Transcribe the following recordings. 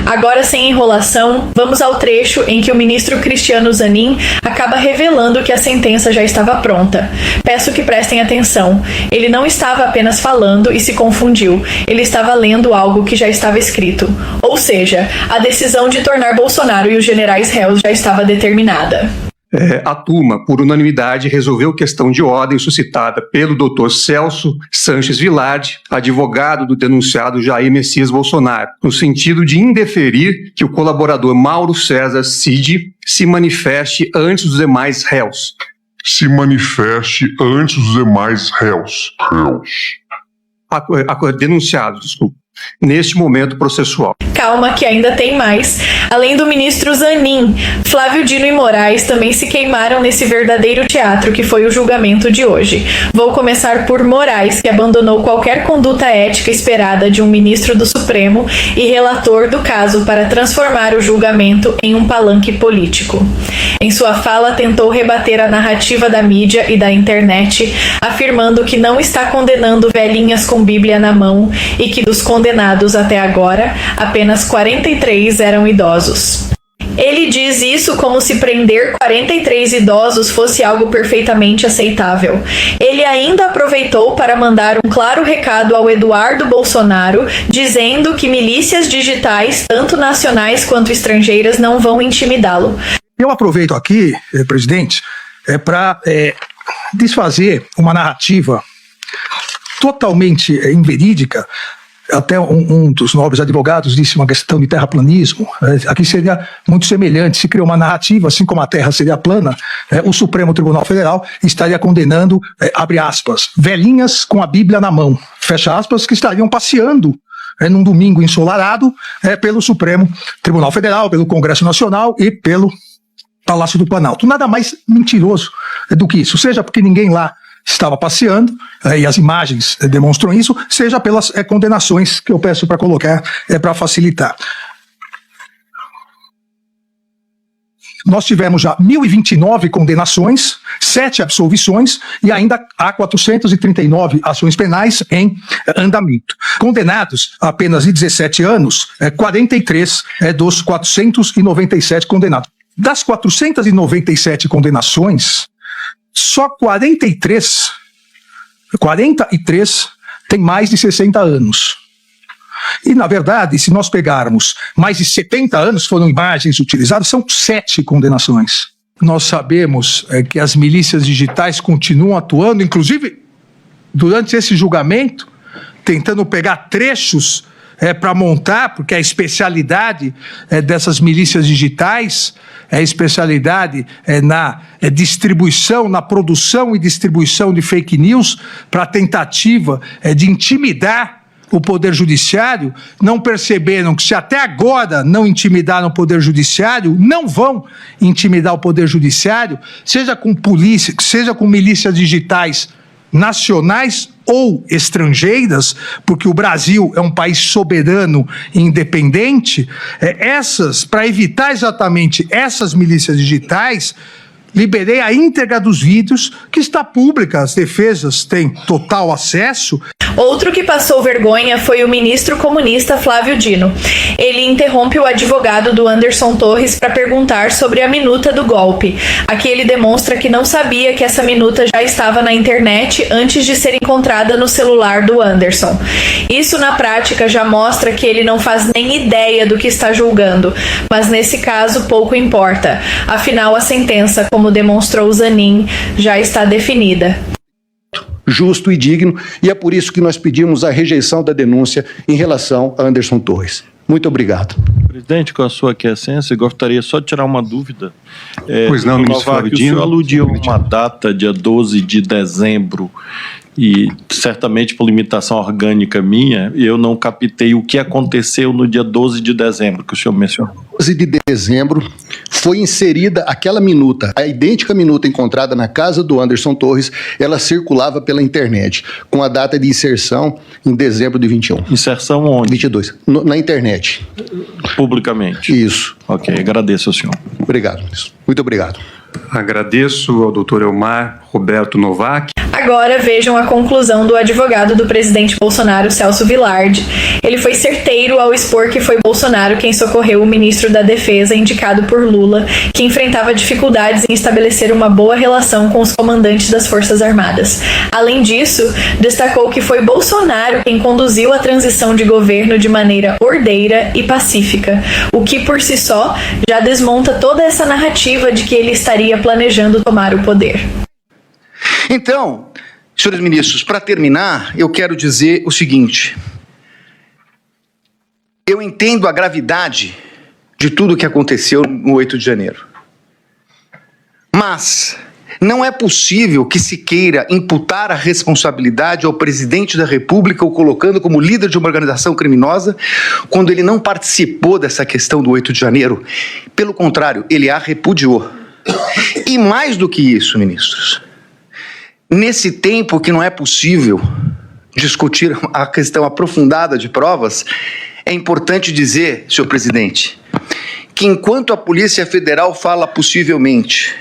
Agora, sem enrolação, vamos ao trecho em que o ministro Cristiano Zanin acaba revelando que a sentença já estava pronta. Peço que prestem atenção. Ele não estava apenas falando e se confundiu. Ele estava lendo algo que já estava escrito. Ou seja, a decisão de tornar Bolsonaro e os generais réus já estava determinada. A turma, por unanimidade, resolveu questão de ordem suscitada pelo Dr. Celso Sanches Vilardi, advogado do denunciado Jair Messias Bolsonaro, no sentido de indeferir que o colaborador Mauro César Cid se manifeste antes dos demais réus. Se manifeste antes dos demais réus. Denunciados, desculpa. Neste momento processual. Calma que ainda tem mais. Além do ministro Zanin, Flávio Dino e Moraes também se queimaram nesse verdadeiro teatro que foi o julgamento de hoje. Vou começar por Moraes, que abandonou qualquer conduta ética esperada de um ministro do Supremo e relator do caso para transformar o julgamento em um palanque político. Em sua fala, tentou rebater a narrativa da mídia e da internet, afirmando que não está condenando velhinhas com Bíblia na mão e que dos condenados até agora, apenas 43 eram idosos. Ele diz isso como se prender 43 idosos fosse algo perfeitamente aceitável. Ele ainda aproveitou para mandar um claro recado ao Eduardo Bolsonaro, dizendo que milícias digitais, tanto nacionais quanto estrangeiras, não vão intimidá-lo. Eu aproveito aqui, presidente, para desfazer uma narrativa totalmente inverídica. Até um dos nobres advogados disse uma questão de terraplanismo. Aqui seria muito semelhante, se criou uma narrativa, assim como a Terra seria plana, o Supremo Tribunal Federal estaria condenando, abre aspas, velhinhas com a Bíblia na mão, fecha aspas, que estariam passeando num domingo ensolarado pelo Supremo Tribunal Federal, pelo Congresso Nacional e pelo Palácio do Planalto. Nada mais mentiroso do que isso, seja porque ninguém lá estava passeando, e as imagens demonstram isso, seja pelas condenações que eu peço para colocar para facilitar. Nós tivemos já 1.029 condenações, 7 absolvições e ainda há 439 ações penais em andamento. Condenados a apenas de 17 anos, 43 dos 497 condenados. Das 497 condenações, só 43 têm mais de 60 anos. E, na verdade, se nós pegarmos mais de 70 anos, foram imagens utilizadas, são 7 condenações. Nós sabemos que as milícias digitais continuam atuando, inclusive durante esse julgamento, tentando pegar trechos para montar, porque a especialidade dessas milícias digitais, a especialidade na distribuição, na produção e distribuição de fake news para tentativa de intimidar o Poder Judiciário. Não perceberam que se até agora não intimidaram o Poder Judiciário, não vão intimidar o Poder Judiciário, seja com polícia, seja com milícias digitais nacionais ou estrangeiras, porque o Brasil é um país soberano e independente. Para evitar exatamente essas milícias digitais, liberei a íntegra dos vídeos, que está pública, as defesas têm total acesso. Outro que passou vergonha foi o ministro comunista Flávio Dino. Ele interrompe o advogado do Anderson Torres para perguntar sobre a minuta do golpe. Aqui ele demonstra que não sabia que essa minuta já estava na internet antes de ser encontrada no celular do Anderson. Isso, na prática, já mostra que ele não faz nem ideia do que está julgando, mas nesse caso pouco importa. Afinal, a sentença, como demonstrou Zanin, já está definida. Justo e digno, e é por isso que nós pedimos a rejeição da denúncia em relação a Anderson Torres. Muito obrigado. Presidente, com a sua aquiescência, gostaria só de tirar uma dúvida. Pois não, ministro Flávio Dino. O senhor aludiu a uma data, dia 12 de dezembro, e certamente por limitação orgânica minha, eu não captei o que aconteceu no dia 12 de dezembro, que o senhor mencionou. 12 de dezembro foi inserida aquela minuta, a idêntica minuta encontrada na casa do Anderson Torres, ela circulava pela internet, com a data de inserção em dezembro de 21. Inserção onde? 22, na internet. Publicamente? Isso. Ok, agradeço ao senhor. Obrigado, ministro. Muito obrigado. Agradeço ao doutor Elmar Roberto Novak. agora vejam a conclusão do advogado do presidente Bolsonaro, Celso Vilardi. Ele foi certeiro ao expor que foi Bolsonaro quem socorreu o ministro da Defesa, indicado por Lula, que enfrentava dificuldades em estabelecer uma boa relação com os comandantes das Forças Armadas. Além disso, destacou que foi Bolsonaro quem conduziu a transição de governo de maneira ordeira e pacífica, o que por si só já desmonta toda essa narrativa de que ele estaria planejando tomar o poder. Então, senhores ministros, para terminar, eu quero dizer o seguinte: eu entendo a gravidade de tudo o que aconteceu no 8 de janeiro. Mas não é possível que se queira imputar a responsabilidade ao presidente da República o colocando como líder de uma organização criminosa quando ele não participou dessa questão do 8 de janeiro. Pelo contrário, ele a repudiou. E mais do que isso, ministros, nesse tempo que não é possível discutir a questão aprofundada de provas, é importante dizer, senhor presidente, que enquanto a Polícia Federal fala possivelmente,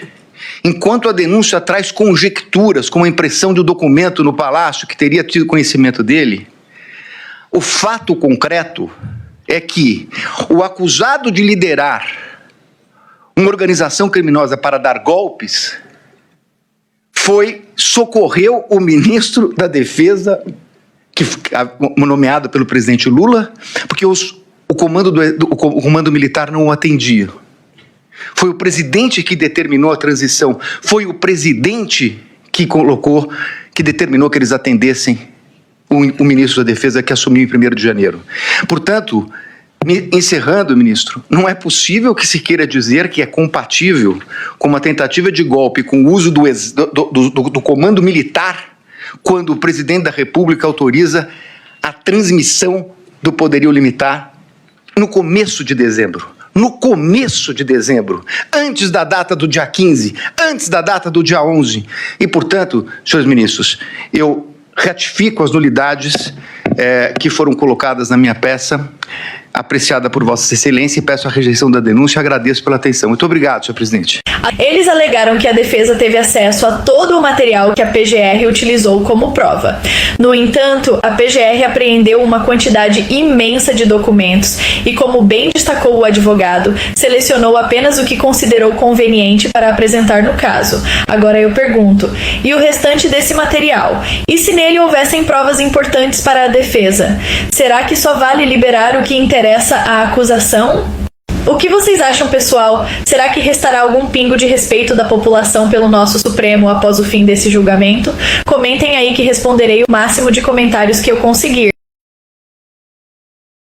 enquanto a denúncia traz conjecturas, como a impressão de um documento no Palácio que teria tido conhecimento dele, o fato concreto é que o acusado de liderar uma organização criminosa para dar golpes socorreu o ministro da Defesa, nomeado pelo presidente Lula, porque o comando militar não o atendia. Foi o presidente que determinou a transição. Foi o presidente que determinou que eles atendessem o ministro da Defesa que assumiu em 1º de janeiro. Portanto, encerrando, ministro, não é possível que se queira dizer que é compatível com uma tentativa de golpe com o uso do comando militar quando o presidente da República autoriza a transmissão do poderio limitar no começo de dezembro. No começo de dezembro, antes da data do dia 15, antes da data do dia 11. E, portanto, senhores ministros, eu ratifico as nulidades que foram colocadas na minha peça, apreciada por Vossa Excelência, e peço a rejeição da denúncia e agradeço pela atenção. Muito obrigado, senhor presidente. Eles alegaram que a defesa teve acesso a todo o material que a PGR utilizou como prova. No entanto, a PGR apreendeu uma quantidade imensa de documentos e, como bem destacou o advogado, selecionou apenas o que considerou conveniente para apresentar no caso. Agora eu pergunto, e o restante desse material? E se nele houvessem provas importantes para a defesa? Será que só vale liberar o que interessa à acusação? O que vocês acham, pessoal? Será que restará algum pingo de respeito da população pelo nosso Supremo após o fim desse julgamento? Comentem aí que responderei o máximo de comentários que eu conseguir.